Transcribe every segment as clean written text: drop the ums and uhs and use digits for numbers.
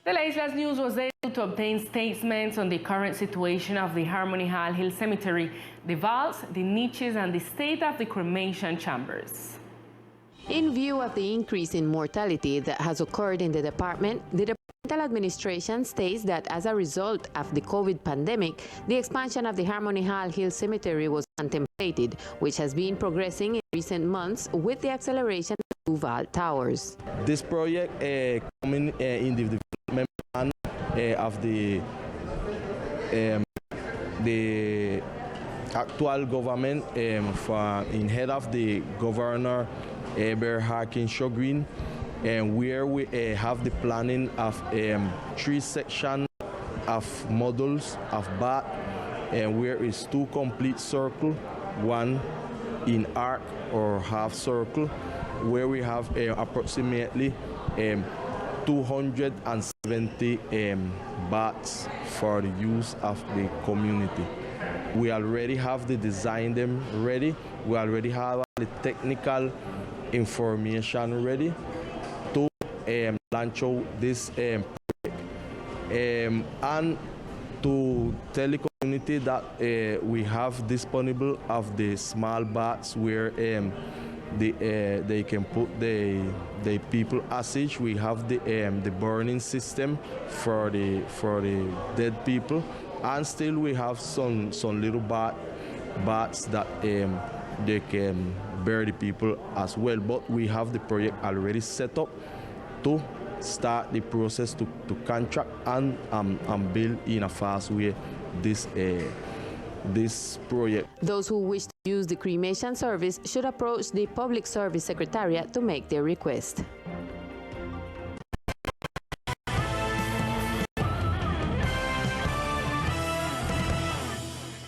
Teleislas News was able to obtain statements on the current situation of the Harmony Hill Cemetery, the vaults, the niches, and the state of the cremation chambers. In view of the increase in mortality that has occurred in the department administration states that as a result of the COVID pandemic, the expansion of the Harmony Hill Cemetery was contemplated, which has been progressing in recent months with the acceleration of 2 vault towers. This project coming in the development plan of the actual government in head of the Governor Harkin Shogreen, and where we have the planning of 3 sections of models of bat, and where is 2 complete circle, 1 in arc or half circle, where we have approximately 270 bats for the use of the community. We already have the design them ready. We already have the technical information ready to launch out this project, and to tell the community that we have disponible of the small bats where they can put the people ashes. We have the burning system for the dead people, and still we have some little bats that they can bury the people as well. But we have the project already set up to start the process to contract and build in a fast way this project. Those who wish to use the cremation service should approach the Public Service Secretariat to make their request.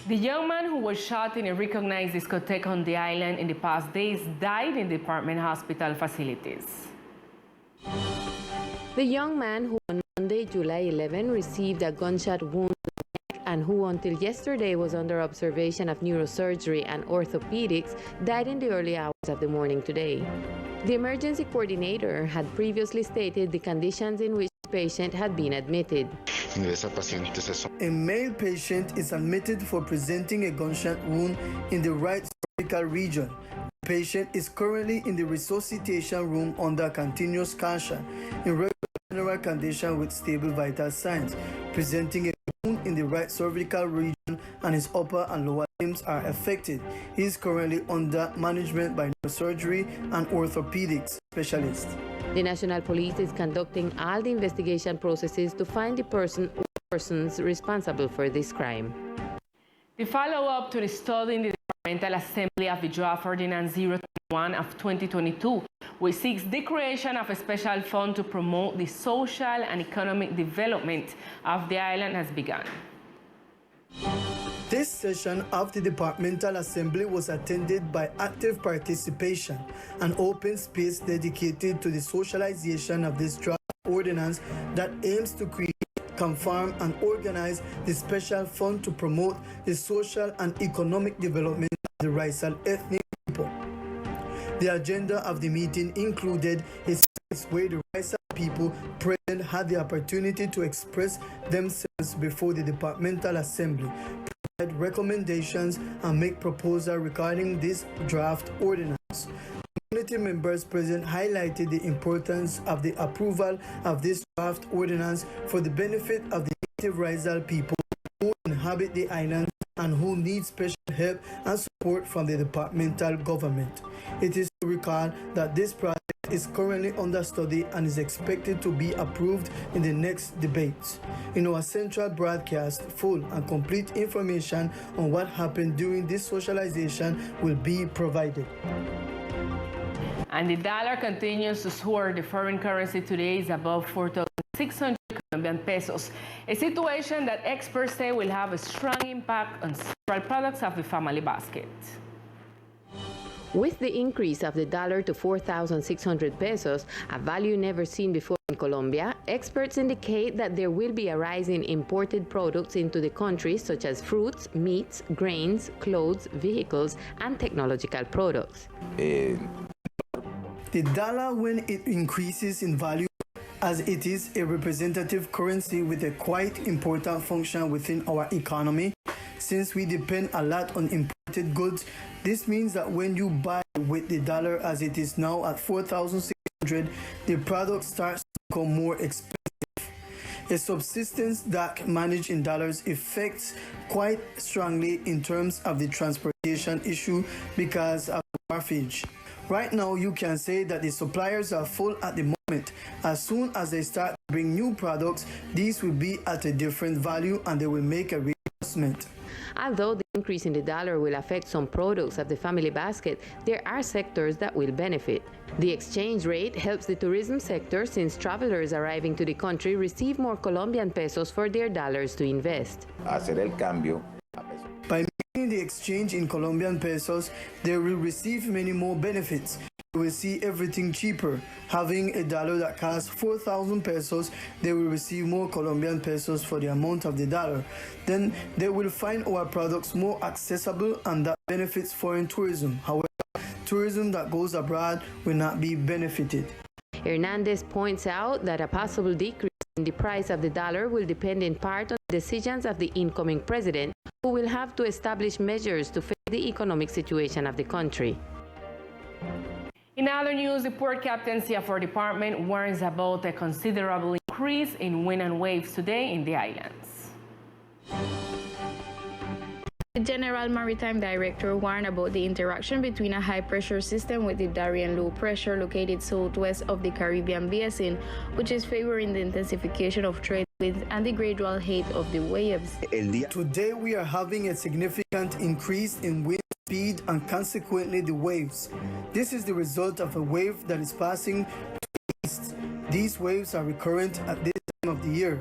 The young man who was shot in a recognized discotheque on the island in the past days died in department hospital facilities. The young man who on Monday, July 11, received a gunshot wound to the neck and who until yesterday was under observation of neurosurgery and orthopedics died in the early hours of the morning today. The emergency coordinator had previously stated the conditions in which the patient had been admitted. A male patient is admitted for presenting a gunshot wound in the right cervical region. The patient is currently in the resuscitation room under continuous caution in regular general condition with stable vital signs. Presenting a wound in the right cervical region and his upper and lower limbs are affected. He is currently under management by neurosurgery and orthopedics specialists. The National Police is conducting all the investigation processes to find the person or persons responsible for this crime. The follow-up to the study in the Departmental Assembly of the Draft Ordinance 021 of 2022, which seeks the creation of a special fund to promote the social and economic development of the island, has begun. This session of the Departmental Assembly was attended by active participation, an open space dedicated to the socialization of this draft ordinance that aims to create, confirm, and organize the special fund to promote the social and economic development of the racial ethnic people. The agenda of the meeting included a space where the racial people present had the opportunity to express themselves before the Departmental Assembly, provide recommendations, and make proposals regarding this draft ordinance. Community members present highlighted the importance of the approval of this draft ordinance for the benefit of the native racial people who inhabit the island and who need special help and support from the departmental government. It is to recall that this project is currently under study and is expected to be approved in the next debates. In our central broadcast, full and complete information on what happened during this socialization will be provided. And the dollar continues to soar. The foreign currency today is above 4,600 Colombian pesos, a situation that experts say will have a strong impact on several products of the family basket. With the increase of the dollar to 4,600 pesos, a value never seen before in Colombia, experts indicate that there will be a rise in imported products into the country, such as fruits, meats, grains, clothes, vehicles, and technological products. The dollar, when it increases in value, as it is a representative currency with a quite important function within our economy. Since we depend a lot on imported goods, this means that when you buy with the dollar as it is now at 4,600, the product starts to become more expensive. A subsistence that managed in dollars affects quite strongly in terms of the transportation issue because of the wharfage. Right now, you can say that the suppliers are full at the moment. As soon as they start to bring new products, these will be at a different value and they will make a readjustment. Although the increase in the dollar will affect some products of the family basket, there are sectors that will benefit. The exchange rate helps the tourism sector since travelers arriving to the country receive more Colombian pesos for their dollars to invest. Hacer el cambio. By making the exchange in Colombian pesos, they will receive many more benefits. They will see everything cheaper. Having a dollar that costs 4,000 pesos, they will receive more Colombian pesos for the amount of the dollar. Then they will find our products more accessible and that benefits foreign tourism. However, tourism that goes abroad will not be benefited. Hernandez points out that a possible decrease in the price of the dollar will depend in part on the decisions of the incoming president, who will have to establish measures to face the economic situation of the country. In other news, the Port Captaincy of our department warns about a considerable increase in wind and waves today in the islands. The General Maritime Director warned about the interaction between a high-pressure system with the Darien low pressure located southwest of the Caribbean basin, which is favoring the intensification of trade winds and the gradual height of the waves. Today we are having a significant increase in wind speed and consequently the waves. This is the result of a wave that is passing to the east. These waves are recurrent at this time of the year,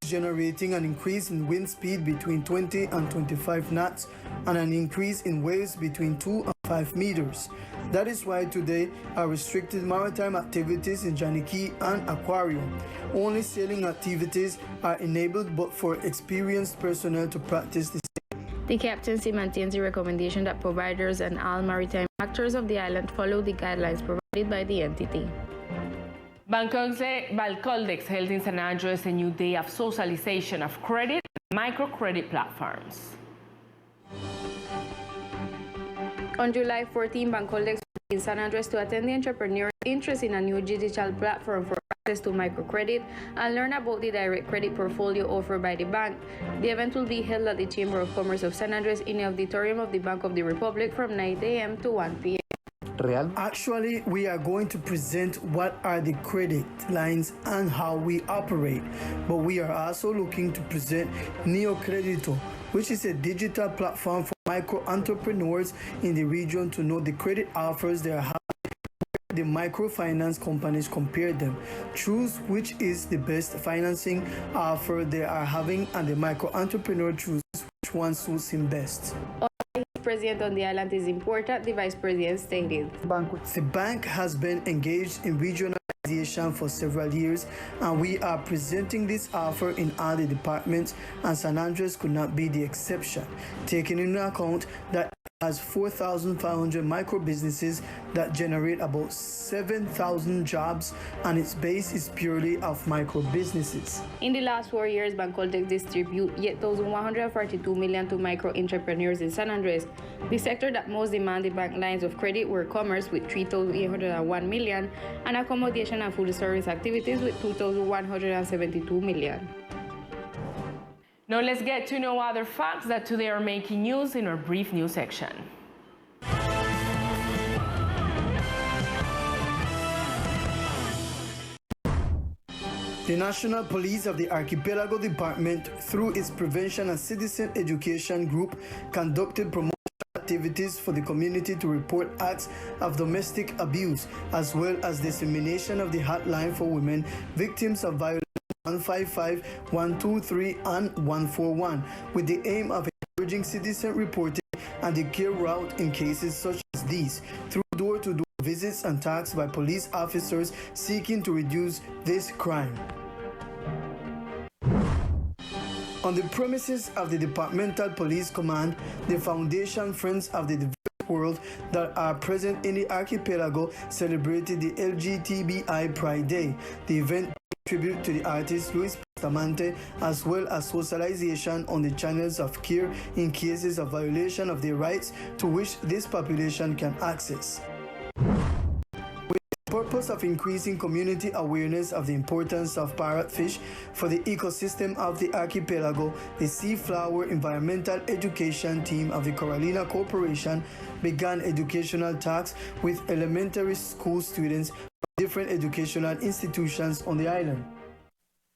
generating an increase in wind speed between 20 and 25 knots and an increase in waves between 2 and 5 meters. That is why today are restricted maritime activities in Janiki and Aquarium. Only sailing activities are enabled but for experienced personnel to practice the The captaincy maintains the recommendation that providers and all maritime actors of the island follow the guidelines provided by the entity. Balcoldex held in San Andres a new day of socialization of credit and microcredit platforms. On July 14, Balcoldex was in San Andres to attend the entrepreneurs' interest in a new digital platform for access to microcredit and learn about the direct credit portfolio offered by the bank. The event will be held at the Chamber of Commerce of San Andres in the auditorium of the Bank of the Republic from 9 a.m. to 1 p.m. Actually, we are going to present what are the credit lines and how we operate, but we are also looking to present NeoCredito, which is a digital platform for micro entrepreneurs in the region to know the credit offers they are having. The microfinance companies compare them, choose which is the best financing offer they are having, and the micro entrepreneur chooses which one suits him best. President on the island is important, the Vice President stated. The bank has been engaged in regionalization for several years, and we are presenting this offer in all the departments, and San Andres could not be the exception, taking into account that it has 4,500 micro businesses that generate about 7,000 jobs, and its base is purely of micro businesses. In the last 4 years, Balcoldex distribute yet 1,142 million to micro entrepreneurs in San Andres. The sector that most demanded bank lines of credit were commerce with 3,801 million and accommodation and food service activities with 2,172 million. Now let's get to know other facts that today are making news in our brief news section. The National Police of the Archipelago Department, through its Prevention and Citizen Education Group, conducted promotion activities for the community to report acts of domestic abuse, as well as dissemination of the hotline for women victims of violence 155, 123, and 141, with the aim of encouraging citizen reporting and the care route in cases such as these, through door-to-door visits and talks by police officers seeking to reduce this crime. On the premises of the Departmental Police Command, the Foundation Friends of the Developed World that are present in the archipelago celebrated the LGBTI Pride Day. The event tribute to the artist Luis Bustamante, as well as socialization on the channels of care in cases of violation of their rights to which this population can access. Purpose of increasing community awareness of the importance of parrotfish for the ecosystem of the archipelago, the Seaflower Environmental Education Team of the Coralina Corporation began educational talks with elementary school students from different educational institutions on the island.